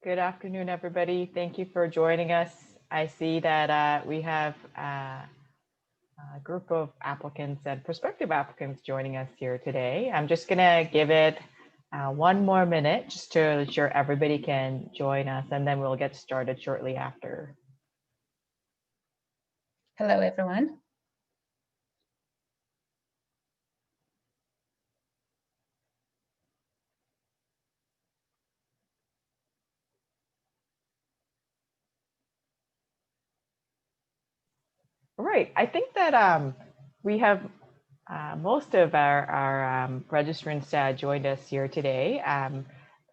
Good afternoon, everybody. Thank you for joining us. I see that we have a group of applicants and prospective applicants joining us here today. I'm just going to give it one more minute just to ensure everybody can join us, and then we'll get started shortly after. Hello, everyone. Right. I think that we have most of our registrants joined us here today.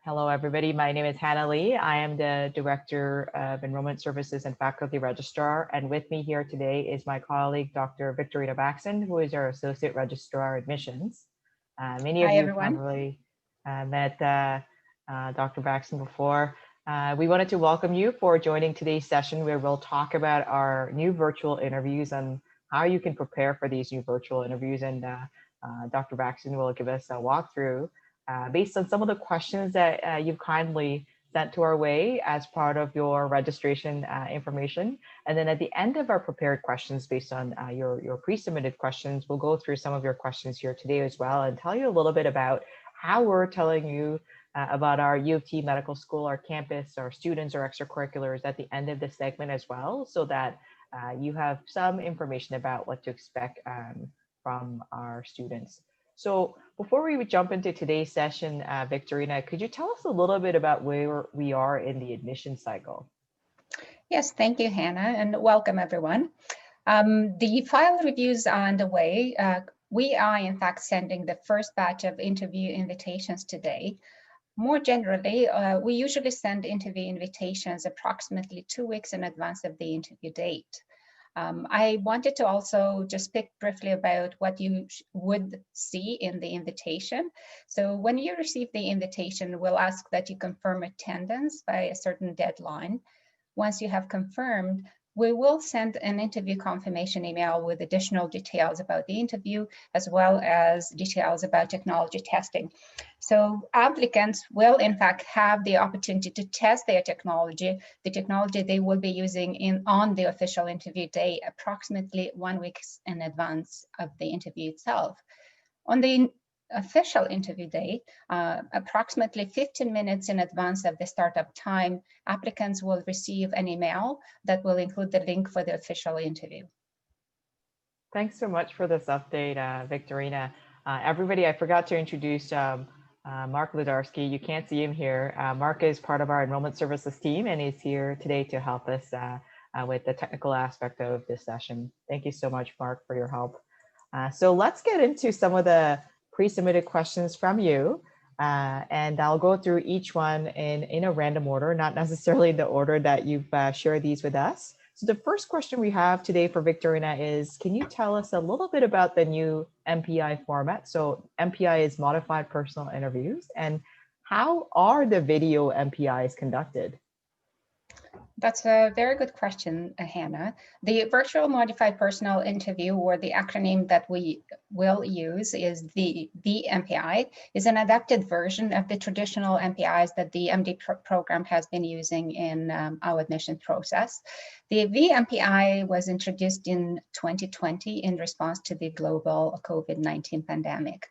Hello, everybody. My name is Hannah Lee. I am the Director of Enrollment Services and Faculty Registrar. And with me here today is my colleague, Dr. Victorina Baxton, who is our Associate Registrar Admissions. Many of Hi, you everyone. probably met Dr. Baxton before. We wanted to welcome you for joining today's session where we'll talk about our new virtual interviews and how you can prepare for these new virtual interviews. And Dr. Baxton will give us a walkthrough based on some of the questions that you've kindly sent to our way as part of your registration information. And then at the end of our prepared questions based on your pre-submitted questions, we'll go through some of your questions here today as well and tell you a little bit about how we're telling you about our U of T Medical School, our campus, our students, our extracurriculars at the end of the segment as well, so that you have some information about what to expect from our students. So before we would jump into today's session, Victorina, could you tell us a little bit about where we are in the admission cycle? Yes, thank you, Hannah, and welcome, everyone. The file reviews are underway. We are, in fact, sending the first batch of interview invitations today. More generally, we usually send interview invitations approximately 2 weeks in advance of the interview date. I wanted to also just speak briefly about what you would see in the invitation. So when you receive the invitation, we'll ask that you confirm attendance by a certain deadline. Once you have confirmed, we will send an interview confirmation email with additional details about the interview, as well as details about technology testing. So applicants will, in fact, have the opportunity to test their technology, the technology they will be using on the official interview day, approximately 1 week in advance of the interview itself. On the official interview day, approximately 15 minutes in advance of the startup time, applicants will receive an email that will include the link for the official interview. Thanks so much for this update, Victorina. Everybody, I forgot to introduce Mark Ludarski. You can't see him here. Mark is part of our enrollment services team and he's here today to help us with the technical aspect of this session. Thank you so much, Mark, for your help. So let's get into some of the pre-submitted questions from you. And I'll go through each one in a random order, not necessarily the order that you've shared these with us. So the first question we have today for Victorina is, can you tell us a little bit about the new MPI format? So MPI is Modified Personal Interviews, and how are the video MPIs conducted? That's a very good question, Hannah. The virtual modified personal interview, or the acronym that we will use is the VMPI, is an adapted version of the traditional MPIs that the MD program has been using in our admission process. The VMPI was introduced in 2020 in response to the global COVID-19 pandemic.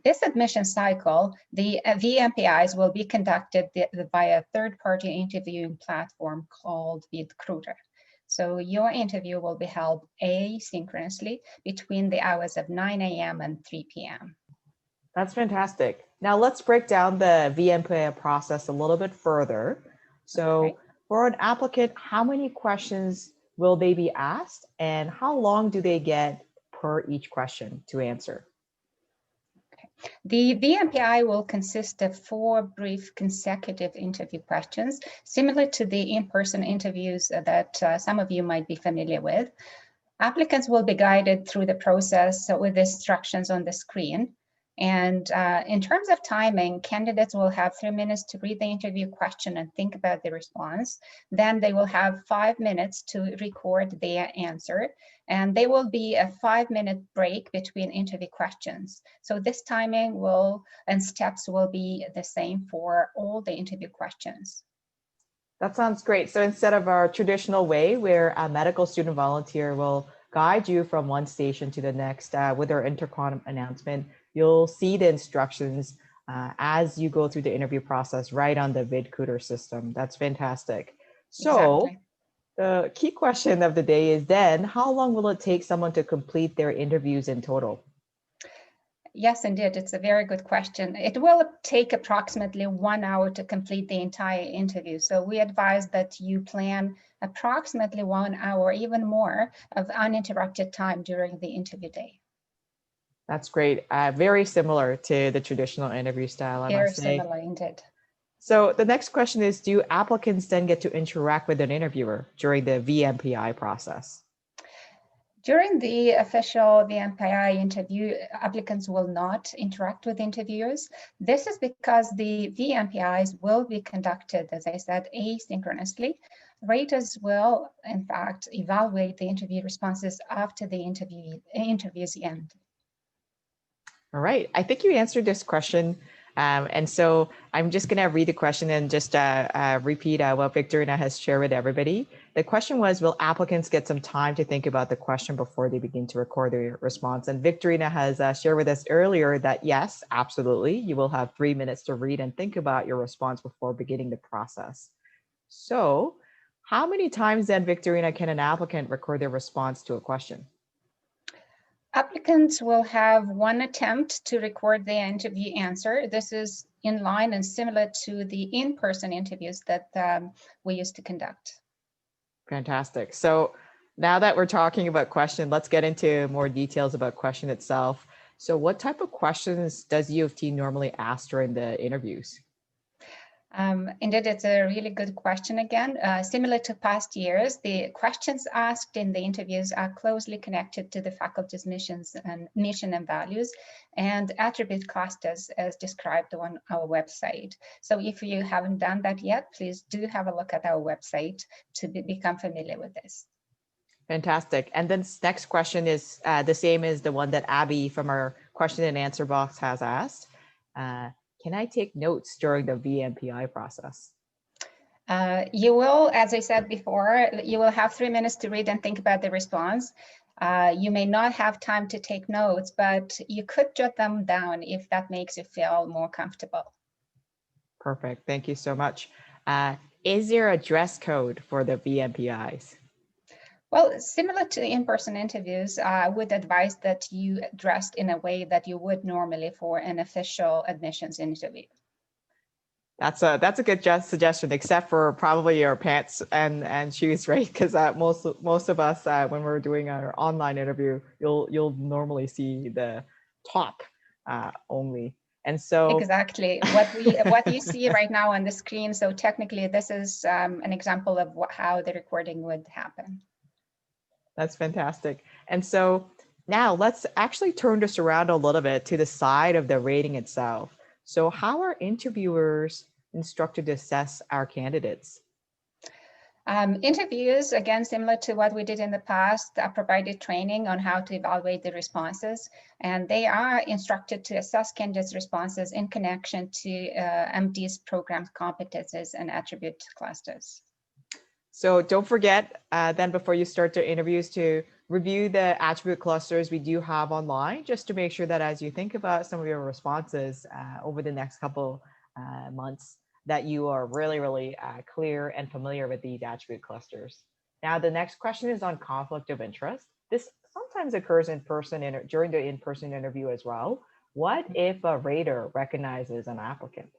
This admission cycle, the VMPIs will be conducted by a third-party interviewing platform called VidCruiter. So your interview will be held asynchronously between the hours of 9 a.m. and 3 p.m. That's fantastic. Now let's break down the VMPI process a little bit further. So okay, for an applicant, how many questions will they be asked and how long do they get per each question to answer? The VMPI will consist of 4 brief consecutive interview questions, similar to the in-person interviews that some of you might be familiar with. Applicants will be guided through the process with instructions on the screen. And in terms of timing, candidates will have 3 minutes to read the interview question and think about the response. Then they will have 5 minutes to record their answer. And there will be a 5-minute break between interview questions. So this timing and steps will be the same for all the interview questions. That sounds great. So instead of our traditional way where a medical student volunteer will guide you from one station to the next with our intercom announcement, you'll see the instructions as you go through the interview process right on the VidCutter system. That's fantastic. So Exactly. the key question of the day is then, how long will it take someone to complete their interviews in total? Yes, indeed. It's a very good question. It will take approximately 1 hour to complete the entire interview. So we advise that you plan approximately 1 hour, even more, of uninterrupted time during the interview day. That's great. Very similar to the traditional interview style, I Very must say. similar indeed. So the next question is, do applicants then get to interact with an interviewer during the VMPI process? During the official VMPI interview, applicants will not interact with interviewers. This is because the VMPIs will be conducted, as I said, asynchronously. Raters will, in fact, evaluate the interview responses after the interview's end. All right, I think you answered this question. And so I'm just going to read the question and just repeat what Victorina has shared with everybody. The question was, will applicants get some time to think about the question before they begin to record their response? And Victorina has shared with us earlier that yes, absolutely. You will have 3 minutes to read and think about your response before beginning the process. So how many times then, Victorina, can an applicant record their response to a question? Applicants will have one attempt to record their interview answer. This is in line and similar to the in-person interviews that we used to conduct. Fantastic. So now that we're talking about question, let's get into more details about question itself. So what type of questions does U of T normally ask during the interviews? Indeed, it's a really good question again. Similar to past years, the questions asked in the interviews are closely connected to the faculty's mission and values and attribute clusters as described on our website. So if you haven't done that yet, please do have a look at our website to become familiar with this. Fantastic. And then next question is the same as the one that Abby from our question and answer box has asked. Can I take notes during the VMPI process? You will, as I said before, you will have 3 minutes to read and think about the response. You may not have time to take notes, but you could jot them down if that makes you feel more comfortable. Perfect. Thank you so much. Is there a dress code for the VMPIs? Well, similar to in-person interviews, I would advise that you dressed in a way that you would normally for an official admissions interview. That's a good suggestion, except for probably your pants and shoes, right? Because most of us, when we're doing our online interview, you'll normally see the top only. And so exactly what you see right now on the screen. So technically, this is an example of how the recording would happen. That's fantastic. And so now let's actually turn this around a little bit to the side of the rating itself. So how are interviewers instructed to assess our candidates? Interviews, again, similar to what we did in the past, provided training on how to evaluate the responses, and they are instructed to assess candidates' responses in connection to MD's program competences and attribute clusters. So don't forget then before you start the interviews to review the attribute clusters we do have online, just to make sure that as you think about some of your responses over the next couple months, that you are really clear and familiar with these attribute clusters. Now, the next question is on conflict of interest. This sometimes occurs in person during the in-person interview as well. What if a rater recognizes an applicant?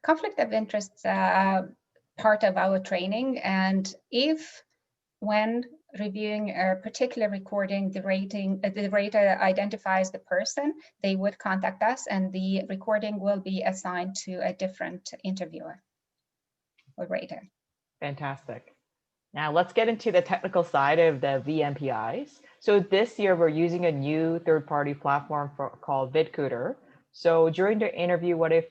Conflict of interest part of our training, and if when reviewing a particular recording, the rater identifies the person, they would contact us and the recording will be assigned to a different interviewer or rater. Fantastic. Now let's get into the technical side of the VMPIs. So this year we're using a new third-party platform called VidCutter. So during the interview, what if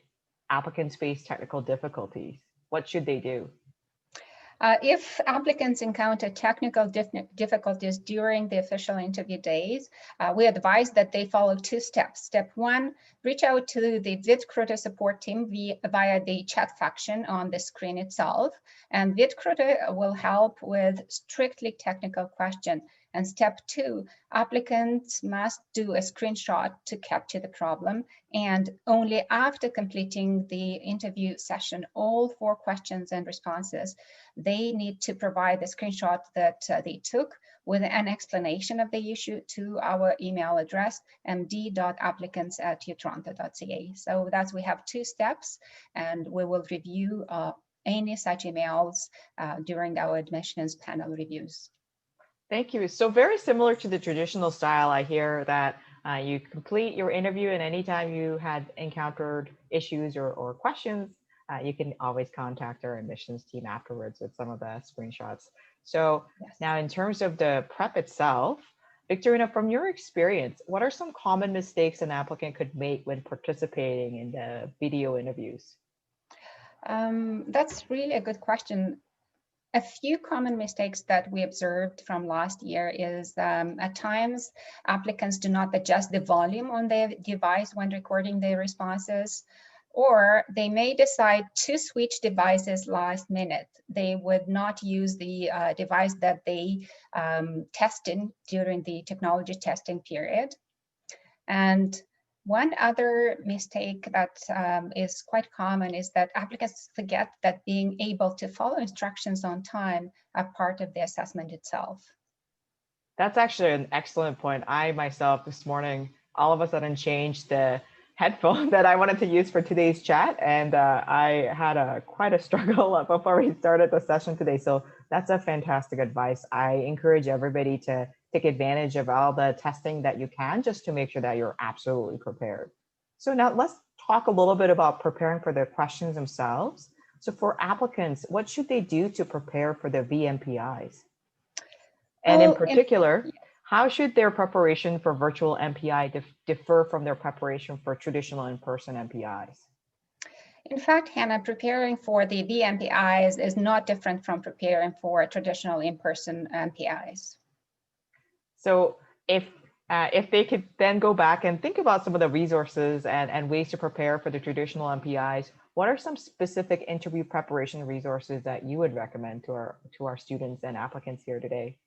applicants face technical difficulties? What should they do? If applicants encounter technical difficulties during the official interview days, we advise that they follow 2 steps. Step 1, reach out to the VidCruiter support team via the chat function on the screen itself, and VidCruiter will help with strictly technical questions. And step 2, applicants must do a screenshot to capture the problem, and only after completing the interview session, all 4 questions and responses, they need to provide the screenshot that they took with an explanation of the issue to our email address, md.applicants@utoronto.ca. So that's, we have 2 steps, and we will review any such emails during our admissions panel reviews. Thank you. So very similar to the traditional style, I hear that you complete your interview, and anytime you had encountered issues or questions, you can always contact our admissions team afterwards with some of the screenshots. So Yes. now in terms of the prep itself, Victorina, from your experience, what are some common mistakes an applicant could make when participating in the video interviews? That's really a good question. A few common mistakes that we observed from last year is at times applicants do not adjust the volume on their device when recording their responses, or they may decide to switch devices last minute. They would not use the device that they tested during the technology testing period. And one other mistake that is quite common is that applicants forget that being able to follow instructions on time are part of the assessment itself. That's actually an excellent point. I myself this morning, all of a sudden changed the headphone that I wanted to use for today's chat. And I had quite a struggle before we started the session today. So that's a fantastic advice. I encourage everybody to take advantage of all the testing that you can, just to make sure that you're absolutely prepared. So now let's talk a little bit about preparing for the questions themselves. So for applicants, what should they do to prepare for the VMPIs? And in particular, how should their preparation for virtual MPI differ from their preparation for traditional in-person MPIs? In fact, Hannah, preparing for the VMPIs is not different from preparing for traditional in-person MPIs. So if they could then go back and think about some of the resources and ways to prepare for the traditional MPIs, what are some specific interview preparation resources that you would recommend to our students and applicants here today?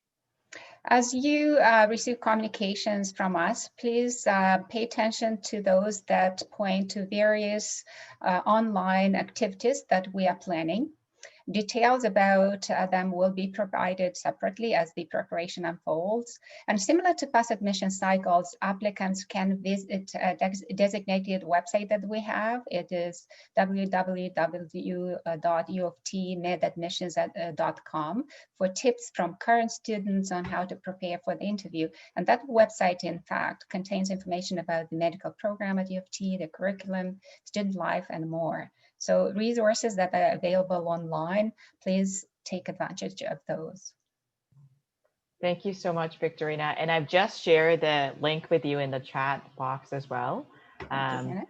As you receive communications from us, please pay attention to those that point to various online activities that we are planning. Details about them will be provided separately as the preparation unfolds. And similar to past admission cycles, applicants can visit a designated website that we have. It is www.uoftmedadmissions.com for tips from current students on how to prepare for the interview. And that website, in fact, contains information about the medical program at U of T, the curriculum, student life, and more. So resources that are available online, please take advantage of those. Thank you so much, Victorina. And I've just shared the link with you in the chat box as well. And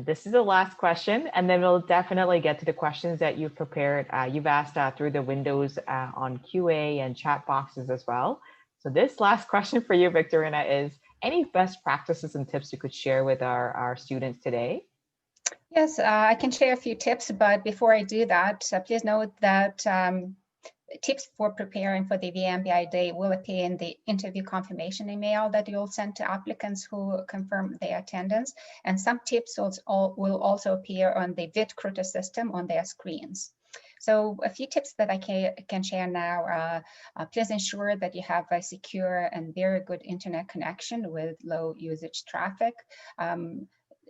this is the last question, and then we'll definitely get to the questions that you've prepared. You've asked through the windows on QA and chat boxes as well. So this last question for you, Victorina, is any best practices and tips you could share with our students today? Yes, I can share a few tips, but before I do that, please note that tips for preparing for the VMPI day will appear in the interview confirmation email that you'll send to applicants who confirm their attendance. And some tips will also appear on the VidCruiter system on their screens. So a few tips that I can share now. Please ensure that you have a secure and very good internet connection with low usage traffic.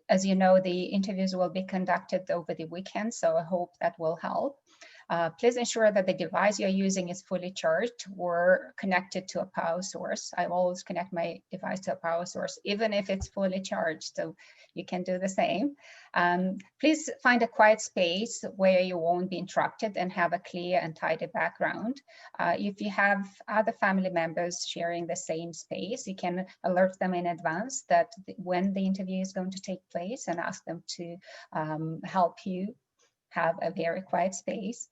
As you know, the interviews will be conducted over the weekend, so I hope that will help. Please ensure that the device you're using is fully charged or connected to a power source. I always connect my device to a power source, even if it's fully charged, so you can do the same. Please find a quiet space where you won't be interrupted and have a clear and tidy background. If you have other family members sharing the same space, you can alert them in advance that when the interview is going to take place and ask them to help you have a very quiet space.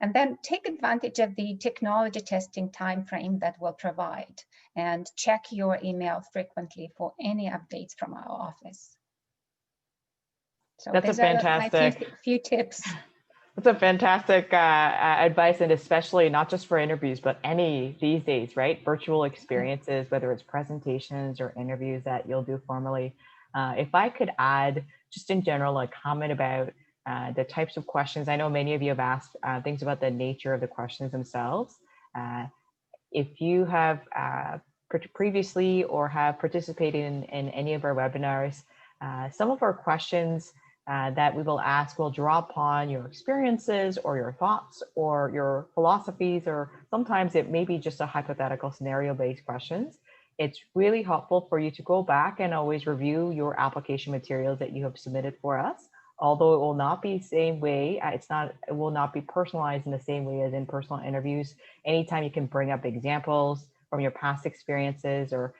And then take advantage of the technology testing timeframe that we'll provide, and check your email frequently for any updates from our office. So That's a these are my few tips. That's a fantastic advice, and especially not just for interviews, but any these days, right? Virtual experiences, whether it's presentations or interviews that you'll do formally. If I could add, just in general, a comment about the types of questions. I know many of you have asked things about the nature of the questions themselves. If you have previously or have participated in any of our webinars, some of our questions that we will ask will draw upon your experiences or your thoughts or your philosophies, or sometimes it may be just a hypothetical scenario-based questions. It's really helpful for you to go back and always review your application materials that you have submitted for us. Although it will not be the same way, it will not be personalized in the same way as in personal interviews. Anytime you can bring up examples from your past experiences or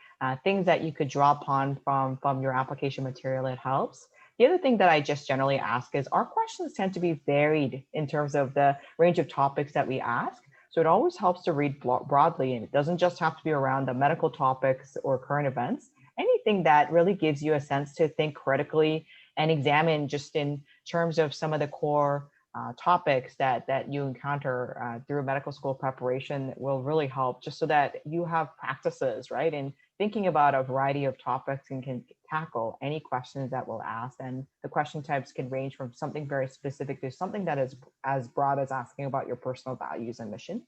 things that you could draw upon from your application material, it helps. The other thing that I just generally ask is our questions tend to be varied in terms of the range of topics that we ask. So it always helps to read broadly, and it doesn't just have to be around the medical topics or current events. Anything that really gives you a sense to think critically and examine just in terms of some of the core topics that you encounter through medical school preparation will really help, just so that you have practices, right? And thinking about a variety of topics and can tackle any questions that we'll ask. And the question types can range from something very specific to something that is as broad as asking about your personal values and mission.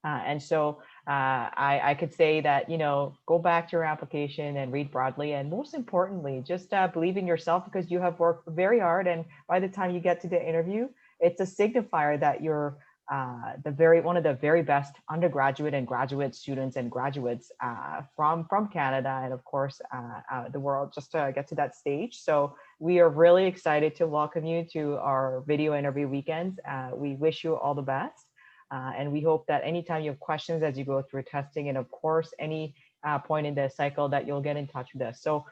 And so I could say that, go back to your application and read broadly. And most importantly, just believe in yourself, because you have worked very hard. And by the time you get to the interview, it's a signifier that you're one of the very best undergraduate and graduate students and graduates from Canada and of course the world, just to get to that stage. So we are really excited to welcome you to our video interview weekends. We wish you all the best. And we hope that anytime you have questions as you go through testing, and of course, any point in the cycle, that you'll get in touch with us. So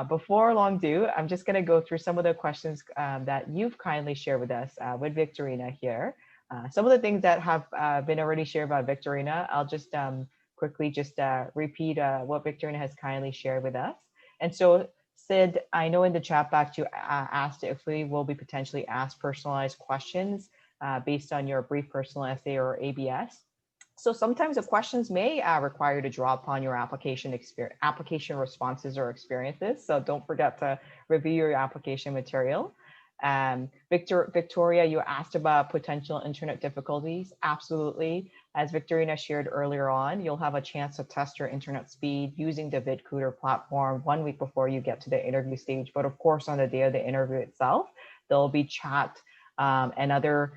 before long ado, I'm just going to go through some of the questions that you've kindly shared with us with Victorina here. Some of the things that have been already shared by Victorina, I'll just quickly just repeat what Victorina has kindly shared with us. And so Sid, I know in the chat box you asked if we will be potentially asked personalized questions based on your brief personal essay or ABS. So sometimes the questions may require you to draw upon your application responses or experiences. So don't forget to review your application material. Victoria, you asked about potential internet difficulties. Absolutely. As Victorina shared earlier on, you'll have a chance to test your internet speed using the VidCutter platform 1 week before you get to the interview stage. But of course, on the day of the interview itself, there'll be chat and other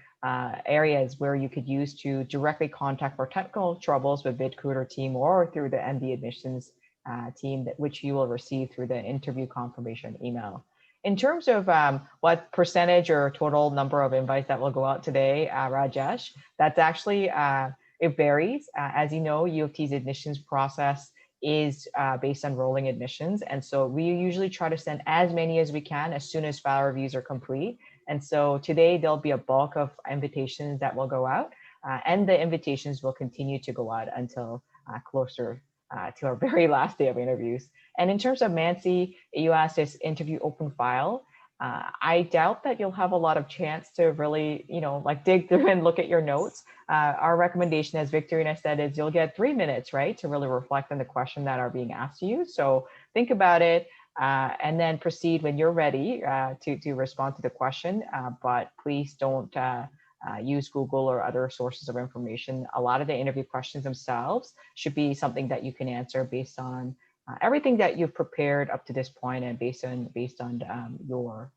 areas where you could use to directly contact for technical troubles with VidCutter team or through the MD admissions team, which you will receive through the interview confirmation email. In terms of what percentage or total number of invites that will go out today, Rajesh, that's actually, it varies. As you know, U of T's admissions process is based on rolling admissions. And so we usually try to send as many as we can as soon as file reviews are complete. And so today there'll be a bulk of invitations that will go out, and the invitations will continue to go out until closer to our very last day of interviews. And in terms of Mansi, you asked this interview open file. I doubt that you'll have a lot of chance to really, like dig through and look at your notes. Our recommendation, as Victorina said, is you'll get 3 minutes, right, to really reflect on the question that are being asked to you. So think about it. And then proceed when you're ready to respond to the question. But please don't use Google or other sources of information. A lot of the interview questions themselves should be something that you can answer based on everything that you've prepared up to this point and based on your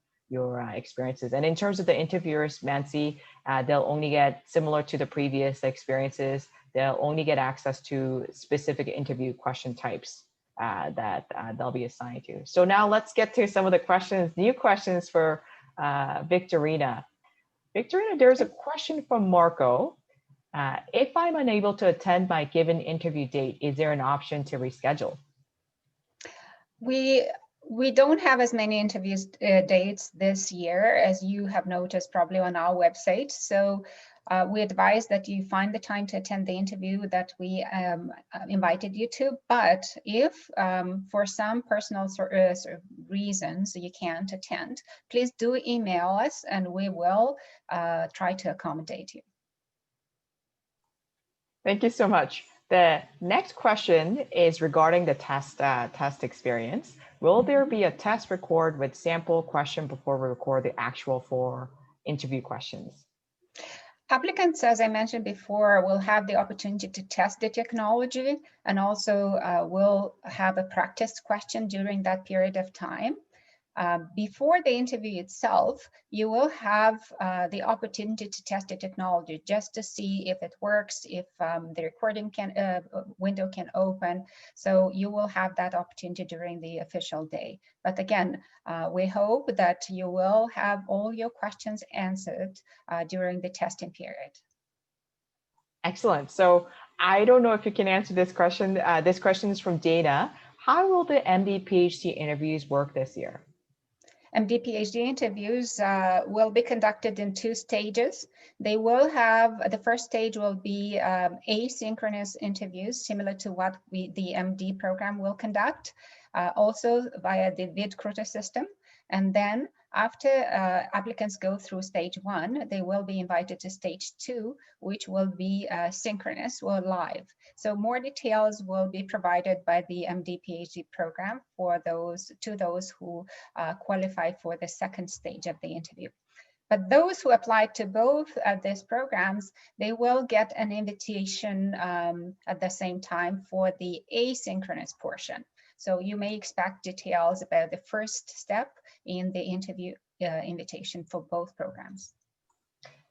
experiences. And in terms of the interviewers, Mansi, they'll only get, similar to the previous experiences, they'll only get access to specific interview question types that they'll be assigned to. So now let's get to some of the questions, new questions for Victorina. Victorina, there's a question from Marco. If I'm unable to attend my given interview date, is there an option to reschedule? We don't have as many interviews dates this year, as you have noticed probably on our website. So We advise that you find the time to attend the interview that we invited you to, but if for some personal reasons you can't attend, please do email us and we will try to accommodate you. Thank you so much. The next question is regarding the test experience. Will there be a test record with sample question before we record the actual 4 interview questions? Applicants, as I mentioned before, will have the opportunity to test the technology and also will have a practice question during that period of time. Before the interview itself, you will have the opportunity to test the technology just to see if it works, if the recording window can open. So you will have that opportunity during the official day. But again, we hope that you will have all your questions answered during the testing period. Excellent. So I don't know if you can answer this question. This question is from Dana. How will the MD-PhD interviews work this year? MD-PhD interviews will be conducted in 2 stages. They will have, the first stage will be asynchronous interviews, similar to what the MD program will conduct, also via the VidCruiter system. And then after applicants go through stage 1, they will be invited to stage 2, which will be synchronous or live. So more details will be provided by the MD-PhD program for those who qualify for the second stage of the interview. But those who apply to both of these programs, they will get an invitation at the same time for the asynchronous portion. So you may expect details about the first step in the interview invitation for both programs.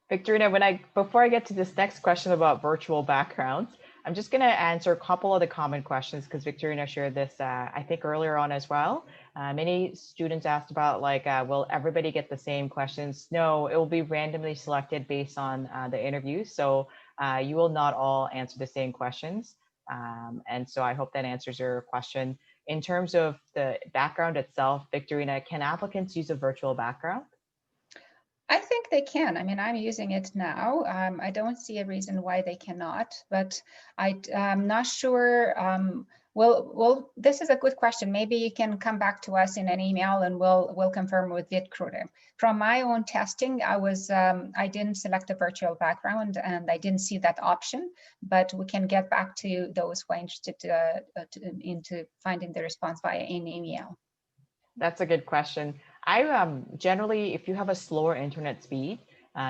Victorina, before I get to this next question about virtual backgrounds, I'm just going to answer a couple of the common questions because Victorina shared this, I think, earlier on as well. Many students asked about will everybody get the same questions? No, it will be randomly selected based on the interview. So you will not all answer the same questions. And so I hope that answers your question. In terms of the background itself, Victorina, can applicants use a virtual background? I think they can. I mean, I'm using it now. I don't see a reason why they cannot, but I'm not sure. Well, this is a good question. Maybe you can come back to us in an email and we'll confirm with VidCruiter. From my own testing, I didn't select a virtual background and I didn't see that option, but we can get back to those who are interested into finding the response via an email. That's a good question. Generally, if you have a slower internet speed,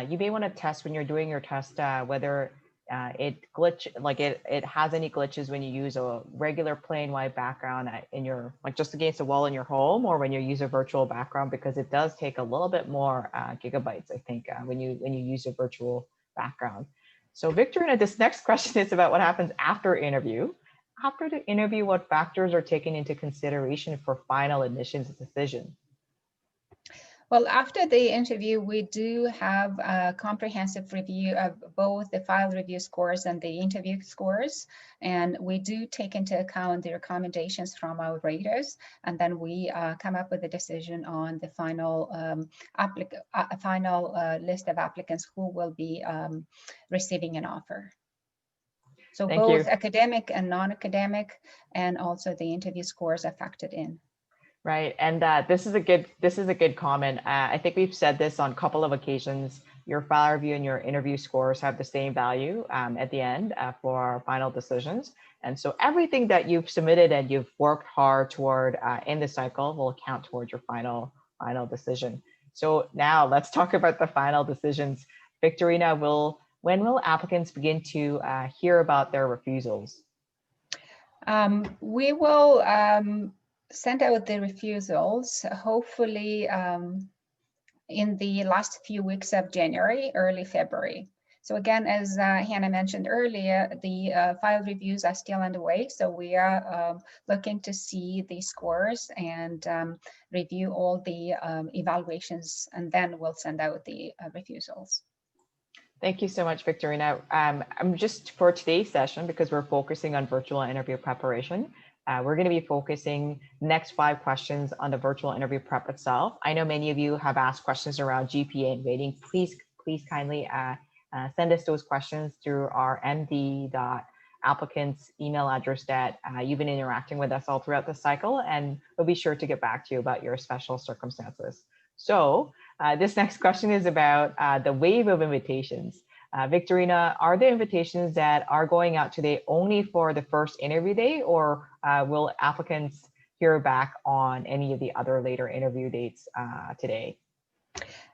you may want to test when you're doing your test whether it has any glitches when you use a regular plain white background in your just against a wall in your home, or when you use a virtual background, because it does take a little bit more gigabytes, I think, when you use a virtual background. So Victorina, this next question is about what happens after interview. After the interview, what factors are taken into consideration for final admissions decision? Well, after the interview, we do have a comprehensive review of both the file review scores and the interview scores. And we do take into account the recommendations from our raters. And then we come up with a decision on the final, list of applicants who will be receiving an offer. So both academic and non-academic, and also the interview scores are factored in. Right, and this is a good comment. I think we've said this on a couple of occasions. Your file review and your interview scores have the same value at the end for our final decisions. And so everything that you've submitted and you've worked hard toward in the cycle will count towards your final decision. So now let's talk about the final decisions. Victorina, when will applicants begin to hear about their refusals? We will send out the refusals, hopefully in the last few weeks of January, early February. So again, as Hannah mentioned earlier, the file reviews are still underway. So we are looking to see the scores and review all the evaluations, and then we'll send out the refusals. Thank you so much, Victorina. I'm just for today's session, because we're focusing on virtual interview preparation, we're going to be focusing next 5 questions on the virtual interview prep itself. I know many of you have asked questions around GPA and rating. Please kindly send us those questions through our md.applicants email address that you've been interacting with us all throughout the cycle, and we'll be sure to get back to you about your special circumstances. So this next question is about the wave of invitations. Victorina, are the invitations that are going out today only for the first interview day, or will applicants hear back on any of the other later interview dates today?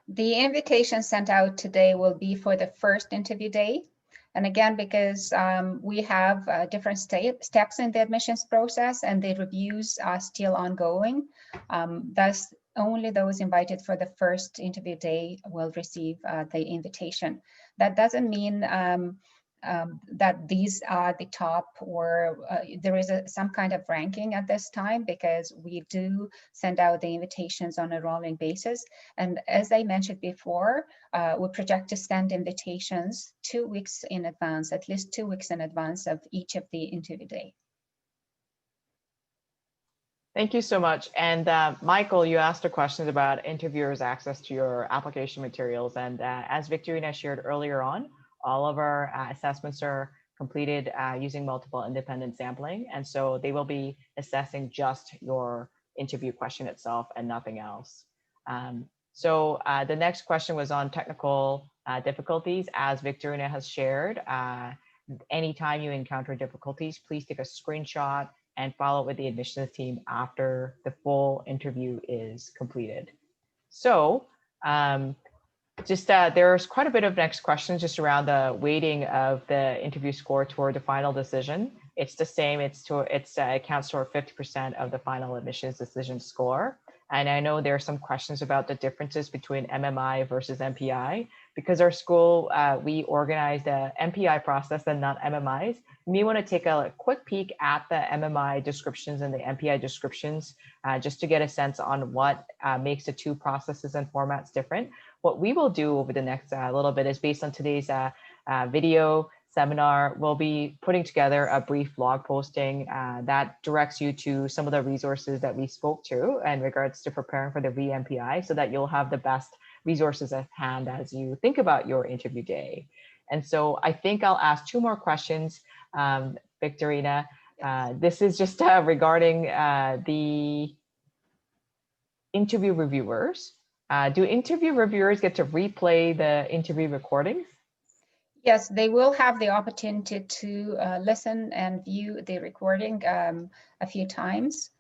The invitation sent out today will be for the first interview day. And again, because we have different steps in the admissions process and the reviews are still ongoing, thus only those invited for the first interview day will receive the invitation. That doesn't mean that these are the top, or there is some kind of ranking at this time, because we do send out the invitations on a rolling basis. And as I mentioned before, we project to send invitations 2 weeks in advance, at least 2 weeks in advance of each of the interview day. Thank you so much. And Michael, you asked a question about interviewers' access to your application materials. And as Victorina shared earlier on, all of our assessments are completed using multiple independent sampling. And so they will be assessing just your interview question itself and nothing else. So the next question was on technical difficulties. As Victorina has shared, anytime you encounter difficulties, please take a screenshot and follow up with the admissions team after the full interview is completed. So there's quite a bit of next questions just around the weighting of the interview score toward the final decision. It's the same, it accounts for 50% of the final admissions decision score. And I know there are some questions about the differences between MMI versus MPI. Because our school, we organized the MPI process and not MMIs. You may want to take a quick peek at the MMI descriptions and the MPI descriptions just to get a sense on what makes the two processes and formats different. What we will do over the next little bit is, based on today's video seminar, we'll be putting together a brief blog posting that directs you to some of the resources that we spoke to in regards to preparing for the VMPI, so that you'll have the best resources at hand as you think about your interview day. And so I think I'll ask two more questions, Victorina. This is just regarding the interview reviewers. Do interview reviewers get to replay the interview recordings? Yes, they will have the opportunity to listen and view the recording a few times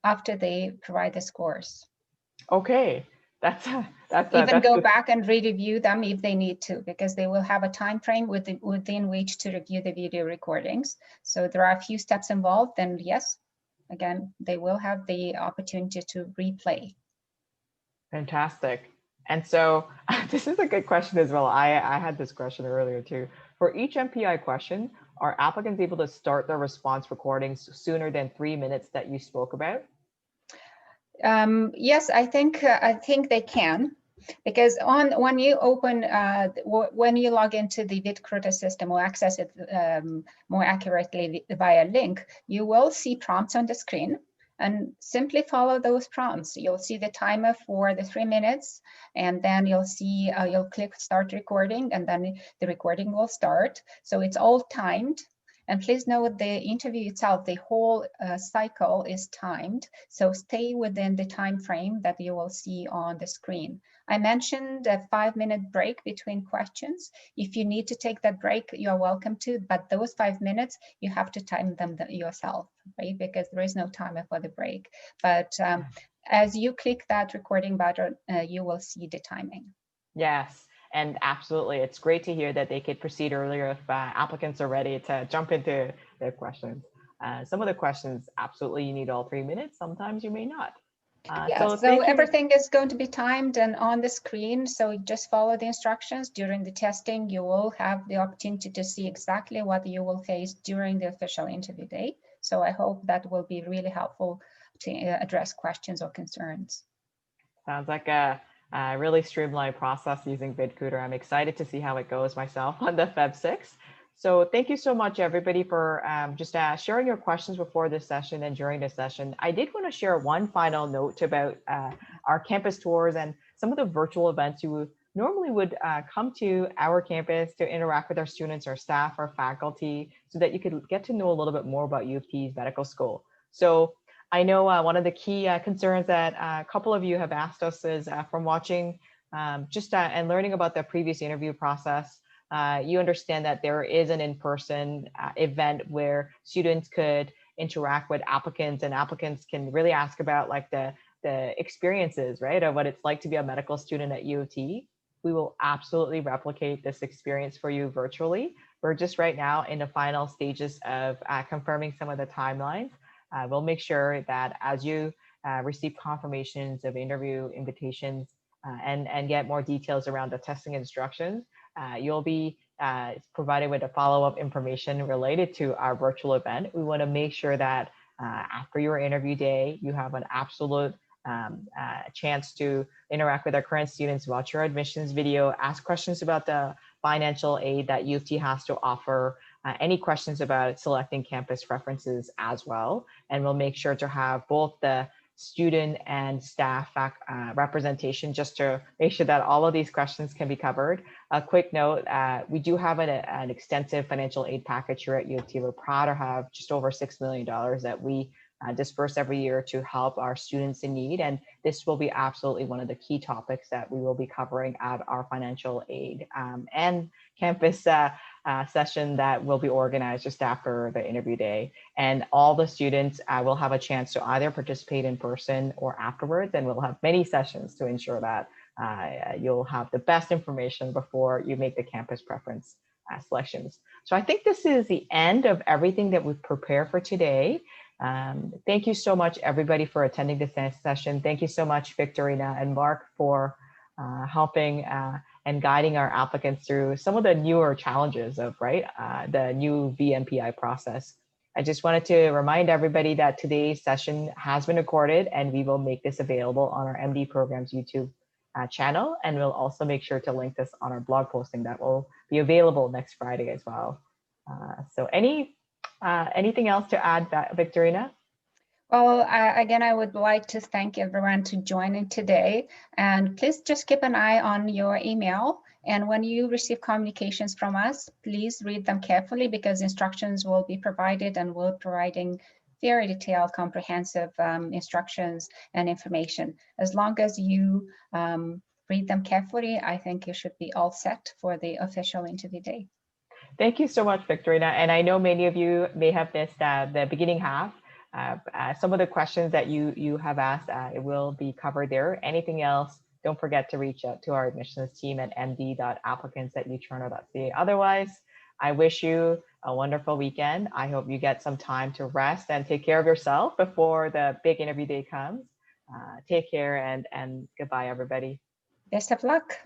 after they provide the scores. Okay, that's go back and re-review them if they need to, because they will have a time frame within which to review the video recordings. So there are a few steps involved, and yes, again, they will have the opportunity to replay. Fantastic. And so this is a good question as well. I had this question earlier too. For each MPI question, are applicants able to start their response recordings sooner than 3 minutes that you spoke about? Yes, I think they can, because when you open when you log into the VidCruiter system or access it more accurately via link, you will see prompts on the screen, and simply follow those prompts. You'll see the timer for the 3 minutes, and then you'll see you'll click start recording, and then the recording will start. So it's all timed. And please note, the interview itself, the whole cycle is timed. So stay within the time frame that you will see on the screen. I mentioned a 5-minute break between questions. If you need to take that break, you are welcome to, but those 5 minutes, you have to time them yourself, right? Because there is no timer for the break. But as you click that recording button, you will see the timing. Yes. And absolutely, it's great to hear that they could proceed earlier if applicants are ready to jump into their questions. Some of the questions, absolutely, you need all 3 minutes. Sometimes you may not. So everything is going to be timed and on the screen. So just follow the instructions. During the testing, you will have the opportunity to see exactly what you will face during the official interview day. So I hope that will be really helpful to address questions or concerns. Sounds like a really streamlined process using VidCruiter. I'm excited to see how it goes myself on the Feb 6. So thank you so much, everybody, for just sharing your questions before this session and during this session. I did want to share one final note about our campus tours and some of the virtual events you normally would come to our campus to interact with our students, our staff, our faculty, so that you could get to know a little bit more about U of T's medical school. So I know one of the key concerns that a couple of you have asked us is from watching and learning about the previous interview process, you understand that there is an in-person event where students could interact with applicants, and applicants can really ask about like the experiences, right, of what it's like to be a medical student at U of T. We will absolutely replicate this experience for you virtually. We're just right now in the final stages of confirming some of the timelines. We'll make sure that as you receive confirmations of interview invitations and get more details around the testing instructions, you'll be provided with a follow-up information related to our virtual event. We want to make sure that after your interview day, you have an absolute chance to interact with our current students, watch your admissions video, ask questions about the financial aid that U of T has to offer, any questions about selecting campus preferences as well. And we'll make sure to have both the student and staff representation just to make sure that all of these questions can be covered. A quick note, we do have an extensive financial aid package here at U of T. We're proud to have just over $6 million that we disperse every year to help our students in need. And this will be absolutely one of the key topics that we will be covering at our financial aid and campus session that will be organized just after the interview day. And all the students will have a chance to either participate in person or afterwards, and we'll have many sessions to ensure that you'll have the best information before you make the campus preference selections. So I think this is the end of everything that we've prepared for today. Thank you so much, everybody, for attending this session. Thank you so much, Victorina and Mark, for helping and guiding our applicants through some of the newer challenges of the new VMPI process. I just wanted to remind everybody that today's session has been recorded, and we will make this available on our MD Programs YouTube channel, and we'll also make sure to link this on our blog posting that will be available next Friday as well. So anything else to add, Victorina? Well, again, I would like to thank everyone to joining today, and please just keep an eye on your email. And when you receive communications from us, please read them carefully, because instructions will be provided, and we're providing very detailed, comprehensive instructions and information. As long as you read them carefully, I think you should be all set for the official interview day. Thank you so much, Victorina. And I know many of you may have missed the beginning half. Some of the questions that you have asked, it will be covered there. Anything else, don't forget to reach out to our admissions team at md.applicants@utoronto.ca. Otherwise, I wish you a wonderful weekend. I hope you get some time to rest and take care of yourself before the big interview day comes. Take care and goodbye, everybody. Best of luck.